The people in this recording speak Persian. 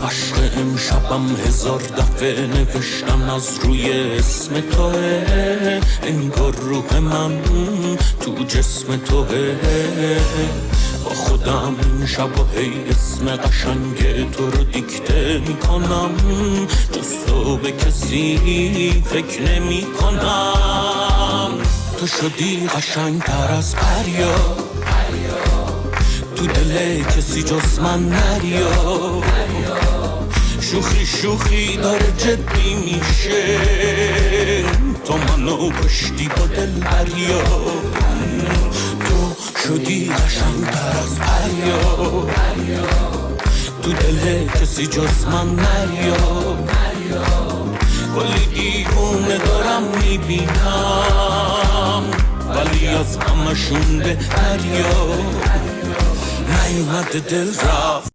عشق امشبم هزار دفعه نوشتم از روی اسم توه، انگار روح من تو جسم توه. با خودم شب و هی اسم قشنگ تو رو دیکته میکنم، جز تو به کسی فکر نمی کنم. تو شدی قشنگ تر از پریا، تو دل کسی جز من نریا. شوخی شوخی داره جدی میشه، تو منو کشتی با دل بریا. تو شدی قشنگ تر از پریا، تو دل کسی جز من نریا. کلی دیوونه دارم میبینم، ولی از همشون بهتریا. نیومده دل رفت